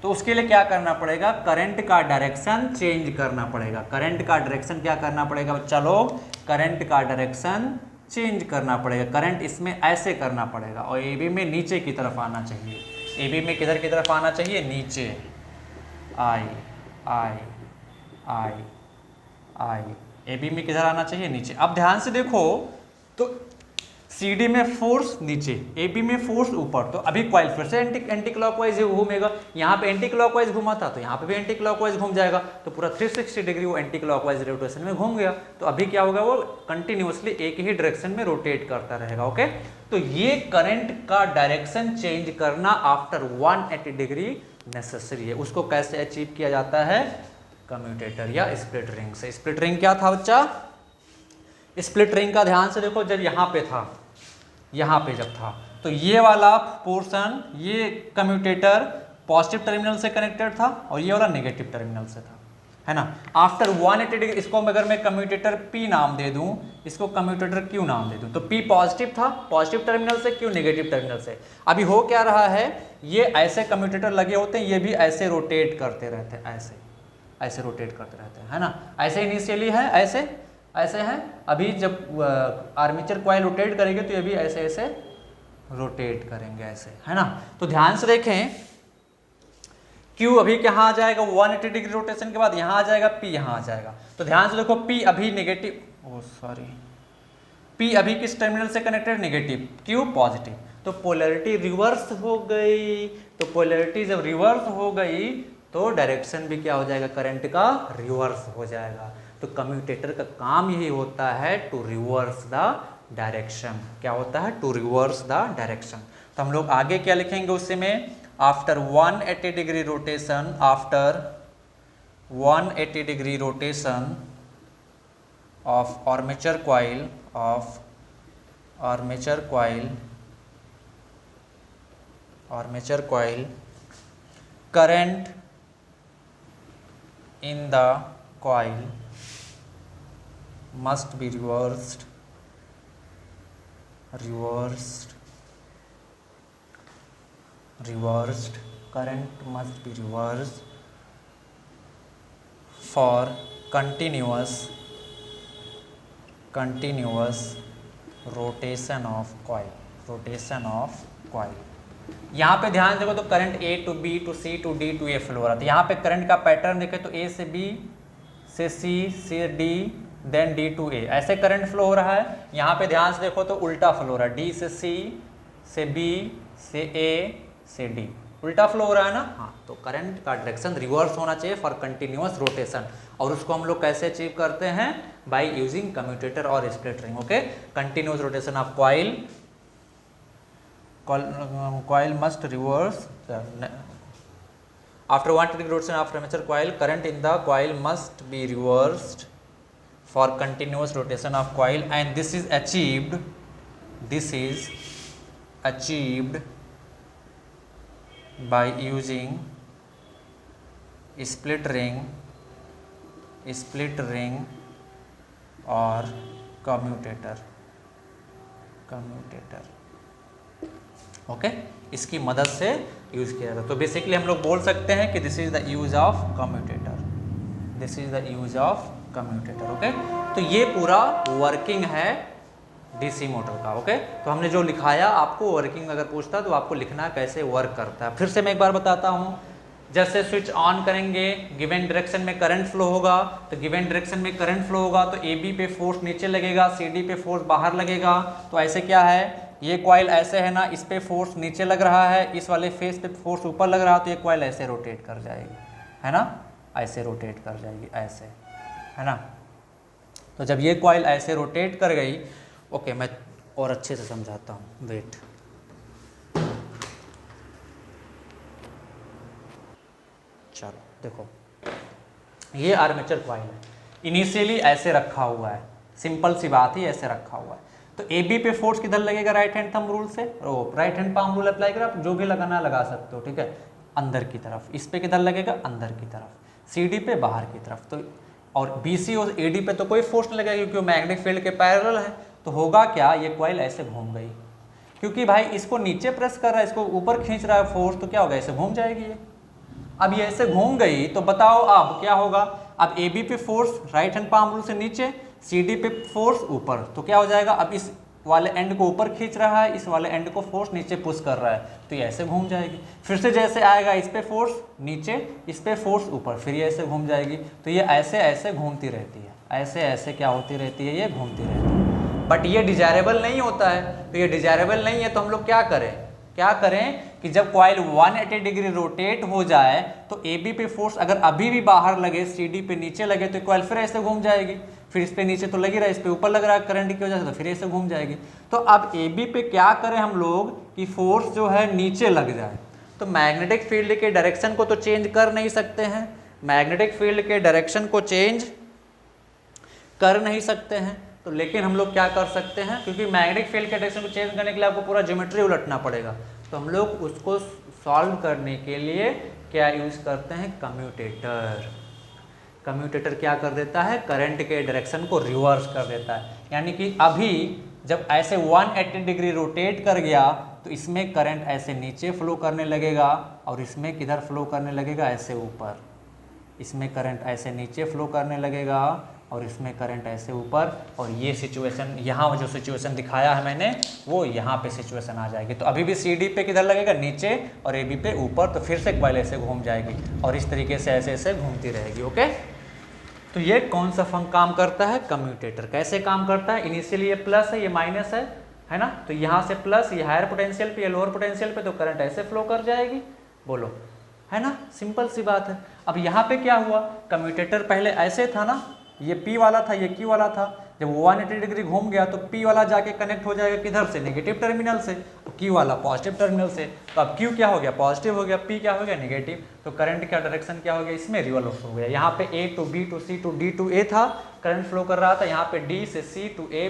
तो उसके लिए क्या करना पड़ेगा, करंट का डायरेक्शन चेंज करना पड़ेगा। करंट का डायरेक्शन क्या करना पड़ेगा, चलो करंट का डायरेक्शन चेंज करना पड़ेगा। करंट इसमें ऐसे करना पड़ेगा और ए बी में नीचे की तरफ आना चाहिए। ए बी में किधर की तरफ आना चाहिए, नीचे, आई आई आई आई, ए बी में किधर आना चाहिए, नीचे। अब ध्यान से देखो, तो सी डी में फोर्स नीचे, ए बी में फोर्स ऊपर, तो अभी कॉइल फिर से एंटी क्लॉकवाइज घूमेगा। यहाँ पे एंटी क्लॉकवाइज घूमा था, तो यहाँ पे भी एंटी क्लॉकवाइज घूम जाएगा, तो पूरा 360 डिग्री वो एंटी क्लॉकवाइज रोटेशन में घूम गया। तो अभी क्या होगा, वो कंटिन्यूअसली एक ही डायरेक्शन में रोटेट करता रहेगा। ओके, तो ये करंट का डायरेक्शन चेंज करना आफ्टर 180 डिग्री नेसेसरी है। उसको कैसे अचीव किया जाता है, कम्यूटेटर या स्प्लिट रिंग से। स्प्लिट रिंग क्या था बच्चा, स्प्लिट रिंग का ध्यान से देखो, जब यहाँ पे था, यहाँ पे जब था, तो ये वाला पोर्शन, ये कम्यूटेटर पॉजिटिव टर्मिनल से कनेक्टेड था और ये वाला नेगेटिव टर्मिनल से था, है ना। आफ्टर 180 डिग्री, इसको अगर मैं कम्यूटेटर P नाम दे दूं, इसको कम्यूटेटर Q नाम दे दूं, तो P पॉजिटिव था, पॉजिटिव टर्मिनल से, Q नेगेटिव टर्मिनल से। अभी हो क्या रहा है, ये ऐसे कम्यूटेटर लगे होते हैं, ये भी ऐसे रोटेट करते रहते हैं, ऐसे ऐसे रोटेट करते रहते हैं, है ना। ऐसे इनिशियली है, ऐसे ऐसे है, अभी जब आर्मेचर कॉइल रोटेट करेंगे तो ये भी ऐसे ऐसे रोटेट करेंगे, ऐसे, है ना। तो ध्यान से देखें, Q अभी कहाँ आ जाएगा, 180 डिग्री रोटेशन के बाद यहाँ आ जाएगा, P यहाँ आ जाएगा। तो ध्यान से देखो, P अभी नेगेटिव, P अभी किस टर्मिनल से कनेक्टेड, नेगेटिव, Q पॉजिटिव, तो पोलैरिटी रिवर्स हो गई। तो पोलैरिटी जब रिवर्स हो गई तो डायरेक्शन भी क्या हो जाएगा, करंट का रिवर्स हो जाएगा। तो कम्यूटेटर का काम यही होता है, टू रिवर्स द डायरेक्शन। क्या होता है, टू रिवर्स द डायरेक्शन। तो हम लोग आगे क्या लिखेंगे उसी में, after 180 degree rotation, after 180 degree rotation of armature coil, of armature coil, armature coil, current in the coil must be reversed current must be reversed for continuous rotation of coil। यहाँ पे ध्यान देखो, तो current A to B to C to D to A flow हो रहा था। यहाँ पे करंट का पैटर्न देखे तो A से B से सी से डी देन डी टू ए, ऐसे करंट फ्लो हो रहा है। यहाँ पे ध्यान से देखो तो उल्टा फ्लो हो रहा है, डी से सी से बी से ए से डी, उल्टा फ्लो हो रहा है ना। हाँ, तो करंट का डायरेक्शन रिवर्स होना चाहिए फॉर कंटिन्यूअस रोटेशन, और उसको हम लोग कैसे अचीव करते हैं, बाय यूजिंग कम्यूटेटर और split ring. Okay, continuous rotation of coil must reverse after 180 degree rotation of armature coil, current in the coil must be reversed for continuous rotation of coil, and this is achieved by using split ring और commutator। Okay, इसकी मदद से use किया जाता है। तो basically हम लोग बोल सकते हैं कि this is the use of commutator. Okay, तो ये पूरा वर्किंग है डीसी मोटर का। ओके, तो हमने जो लिखाया आपको वर्किंग अगर पूछता तो आपको लिखना कैसे वर्क करता है। फिर से मैं एक बार बताता हूँ, जैसे स्विच ऑन करेंगे, गिवन डायरेक्शन में करंट फ्लो होगा, तो गिवन डायरेक्शन में करंट फ्लो होगा तो ए बी पे फोर्स नीचे लगेगा, सी डी पे फोर्स बाहर लगेगा। तो ऐसे क्या है, ये कॉइल ऐसे है ना, इस पे फोर्स नीचे लग रहा है, इस वाले फेस पे फोर्स ऊपर लग रहा है, तो ये कॉइल ऐसे रोटेट कर जाएगी, है ना, ऐसे रोटेट कर जाएगी, ऐसे, है ना। तो जब ये कॉइल ऐसे रोटेट कर गई, ओके मैं और अच्छे से समझाता हूँ, वेट। चलो देखो, ये आर्मेचर कॉइल है, इनिशियली ऐसे रखा हुआ है, सिंपल सी बात ही, ऐसे रखा हुआ है। तो ए बी पे फोर्स किधर लगेगा, राइट हैंड थंब रूल से, right hand palm rule apply करो, आप जो भी लगाना लगा सकते हो, ठीक है, अंदर की तरफ। इस पे किधर लगेगा, अंदर की तरफ, सी डी पे बाहर की तरफ। तो और बी सी और ए डी पे तो कोई फोर्स नहीं लगेगा क्योंकि वो मैग्नेटिक फील्ड के पैरेलल है। तो होगा क्या, ये कॉइल ऐसे घूम गई, क्योंकि भाई इसको नीचे प्रेस कर रहा है, इसको ऊपर खींच रहा है फोर्स, तो क्या होगा, ऐसे घूम जाएगी ये। अब ये ऐसे घूम गई तो बताओ अब क्या होगा, अब ए बी पे force right hand palm rule से नीचे, सी डी पे फोर्स ऊपर, तो क्या हो जाएगा, अब इस वाले एंड को ऊपर खींच रहा है, इस वाले एंड को फोर्स नीचे पुश कर रहा है, तो ये ऐसे घूम जाएगी। फिर से जैसे आएगा, इस पे फोर्स नीचे, इस पे फोर्स ऊपर, फिर ये ऐसे घूम जाएगी। तो ये ऐसे ऐसे घूमती रहती है, ऐसे ऐसे क्या होती रहती है, ये घूमती रहती है। बट ये डिजायरेबल नहीं होता है, तो ये डिजायरेबल नहीं है, तो हम लोग क्या करें कि जब कॉइल 180 डिग्री रोटेट हो जाए तो ए बी पे फोर्स अगर अभी भी बाहर लगे, सी डी पे नीचे लगे, तो कॉइल फिर ऐसे घूम जाएगी। फिर इस पे नीचे तो लगी रहा है, इस पे ऊपर लग रहा है करंट की वजह से, तो फिर ऐसे घूम जाएगी। तो अब ए बी पे क्या करें हम लोग कि फोर्स जो है नीचे लग जाए। तो मैग्नेटिक फील्ड के डायरेक्शन को तो चेंज कर नहीं सकते हैं, मैग्नेटिक फील्ड के डायरेक्शन को चेंज कर नहीं सकते हैं, तो लेकिन हम लोग क्या कर सकते हैं, क्योंकि मैग्नेटिक फील्ड के डायरेक्शन को चेंज करने के लिए आपको पूरा ज्योमेट्री उलटना पड़ेगा, तो हम लोग उसको सॉल्व करने के लिए क्या यूज करते हैं, कम्यूटेटर। कम्यूटेटर क्या कर देता है, करंट के डायरेक्शन को रिवर्स कर देता है। यानी कि अभी जब ऐसे 180 डिग्री रोटेट कर गया तो इसमें करंट ऐसे नीचे फ्लो करने लगेगा, और इसमें किधर फ्लो करने लगेगा, ऐसे ऊपर। इसमें करंट ऐसे नीचे फ्लो करने लगेगा और इसमें करंट ऐसे ऊपर, और ये सिचुएशन यहाँ जो सिचुएशन दिखाया है मैंने, वो यहाँ पे सिचुएशन आ जाएगी। तो अभी भी सी डी पे किधर लगेगा, नीचे, और ए बी पे ऊपर, तो फिर से कॉइल ऐसे घूम जाएगी और इस तरीके से ऐसे ऐसे घूमती रहेगी। ओके, तो ये कौन सा काम करता है, कम्यूटेटर। कैसे काम करता है, इनिशियली ये प्लस है, ये माइनस है ना, तो यहाँ से प्लस, ये हायर पोटेंशियल पे, ये लोअर पोटेंशियल पे, तो करंट ऐसे फ्लो कर जाएगी, बोलो, है ना, सिंपल सी बात है। अब यहाँ पे क्या हुआ, कम्यूटेटर पहले ऐसे था ना, ये P वाला था, ये Q वाला था, जब 180 डिग्री घूम गया तो P वाला जाके कनेक्ट हो जाएगा किधर से, नेगेटिव टर्मिनल से, Q वाला पॉजिटिव टर्मिनल से। तो अब Q क्या हो गया, पॉजिटिव हो गया, P क्या हो गया, नेगेटिव। तो करंट का डायरेक्शन क्या हो गया, इसमें रिवर्स हो गया। यहाँ पे A to B to C to D to A था, करंट फ्लो कर रहा था, यहाँ पे D से C to A,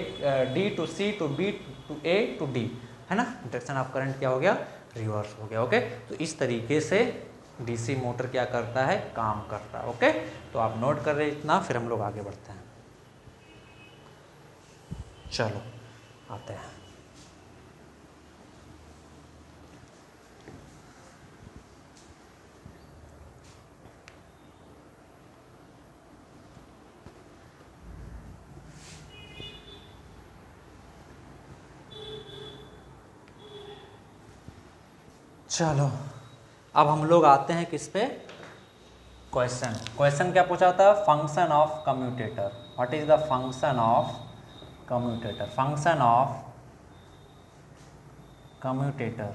D to C to B to A to D, है ना, डायरेक्शन ऑफ करंट क्या हो गया, रिवर्स हो गया। ओके, तो इस तरीके से डीसी मोटर क्या करता है, काम करता है। ओके, तो आप नोट कर रहे इतना, फिर हम लोग आगे बढ़ते हैं। चलो आते हैं, चलो अब हम लोग आते हैं किस पे, क्वेश्चन क्या पूछा था? Function of commutator. What is the function of commutator? Function of commutator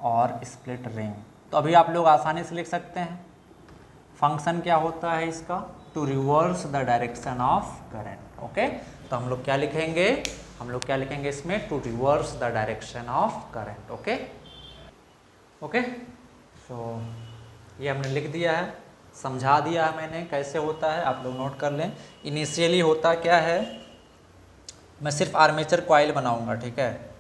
और स्प्लिट रिंग। तो अभी आप लोग आसानी से लिख सकते हैं फंक्शन क्या होता है इसका? To reverse the direction of current. Okay, तो हम लोग क्या लिखेंगे? हम लोग क्या लिखेंगे इसमें? To reverse the direction of current. Okay okay, so ये हमने लिख दिया है, समझा दिया है मैंने कैसे होता है, आप लोग नोट कर लें। इनिशियली होता क्या है, मैं सिर्फ आर्मेचर कॉइल बनाऊंगा, ठीक है।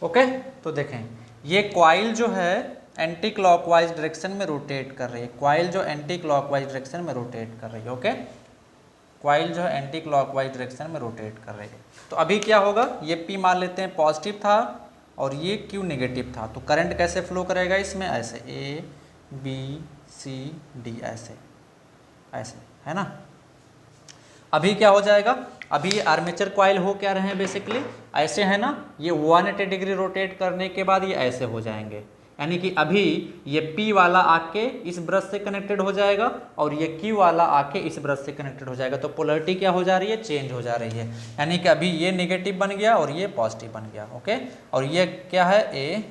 ओके, तो देखें ये कॉइल जो है एंटी क्लॉकवाइज डायरेक्शन में रोटेट कर रही है। कॉइल जो एंटी क्लॉकवाइज डायरेक्शन में रोटेट कर रही है। ओके, कॉइल जो है एंटी क्लॉकवाइज डायरेक्शन में रोटेट कर रही है। तो अभी क्या होगा, ये P मान लेते हैं पॉजिटिव था और ये Q नेगेटिव था, तो करंट कैसे फ्लो करेगा इसमें? ऐसे A B C D, ऐसे ऐसे, है ना। अभी क्या हो जाएगा, अभी आर्मेचर कॉइल हो क्या रहे हैं बेसिकली, ऐसे है ना। ये 180 डिग्री रोटेट करने के बाद ये ऐसे हो जाएंगे, यानी कि अभी ये P वाला आके इस ब्रश से कनेक्टेड हो जाएगा और ये Q वाला आके इस ब्रश से कनेक्टेड हो जाएगा। तो पोलरिटी क्या हो जा रही है? चेंज हो जा रही है, यानी कि अभी ये नेगेटिव बन गया और ये पॉजिटिव बन गया। ओके, और ये क्या है? A,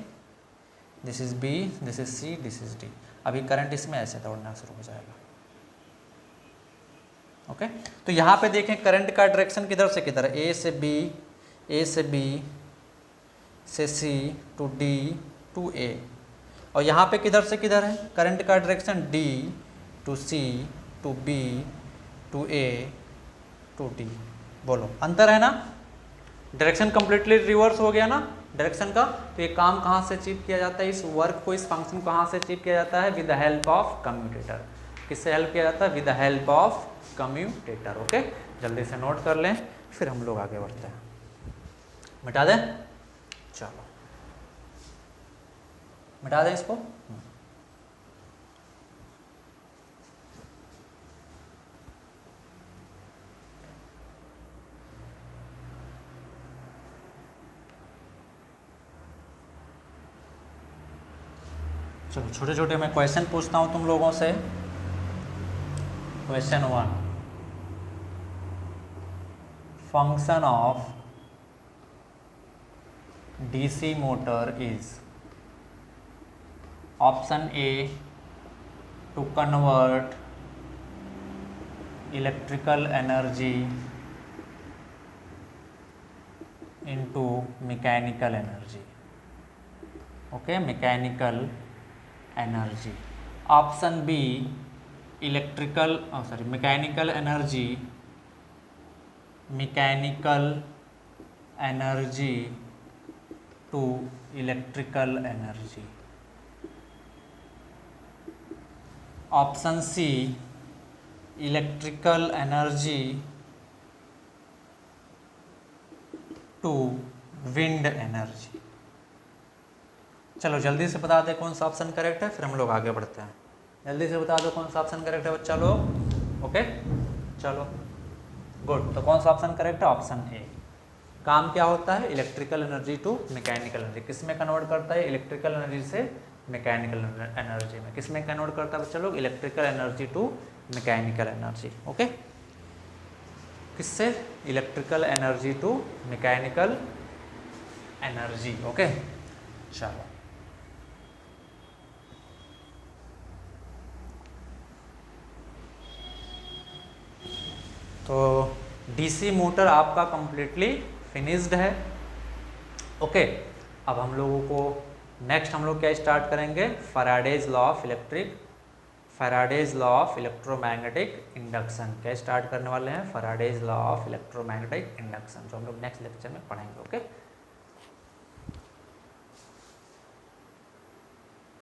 this is B, this is C, this is D। अभी करंट इसमें ऐसे दौड़ना शुरू हो जाएगा। ओके, तो यहाँ पे देखें करंट का डायरेक्शन किधर से किधर है? A से B, A से B से C to D to A, और यहाँ पे किधर से किधर है करंट का direction? D to C to B to A to D। बोलो, अंतर है ना? डायरेक्शन कंप्लीटली रिवर्स हो गया ना डायरेक्शन का। तो ये काम कहाँ से अचीव किया जाता है? इस वर्क को, इस फंक्शन को कहाँ से अचीव किया जाता है? With the help of commutator. किससे हेल्प किया जाता है? With the help of commutator. Okay, जल्दी से नोट कर लें, फिर हम लोग आगे बढ़ते हैं। मिटा दें, चलो मिटा दें इसको। चलो छोटे छोटे मैं क्वेश्चन पूछता हूँ तुम लोगों से। Question 1, function of DC motor is, option A to convert electrical energy into mechanical energy. Okay, mechanical energy. Option B mechanical energy to electrical energy. Option C electrical energy to wind energy. चलो जल्दी से बता दे कौन सा option correct है, फिर हम लोग आगे बढ़ते हैं। जल्दी से बता दो कौन सा ऑप्शन करेक्ट है बच्चा लोग। ओके, चलो गुड, तो कौन सा ऑप्शन करेक्ट है? Option A. काम क्या होता है? Electrical energy to mechanical energy. किस में कन्वर्ट करता है? इलेक्ट्रिकल एनर्जी से मैकेनिकल एनर्जी में। किस में कन्वर्ट करता है बच्चा लोग? Electrical energy to mechanical energy. Okay, किससे? Electrical energy to mechanical energy. Okay, चलो तो डीसी मोटर आपका कंप्लीटली फिनिश्ड है। ओके, अब हम लोगों को नेक्स्ट हम लोग क्या स्टार्ट करेंगे? Faraday's law of electric, Faraday's law of electromagnetic induction. क्या स्टार्ट करने वाले हैं? Faraday's law of electromagnetic induction, जो हम लोग नेक्स्ट लेक्चर में पढ़ेंगे। ओके।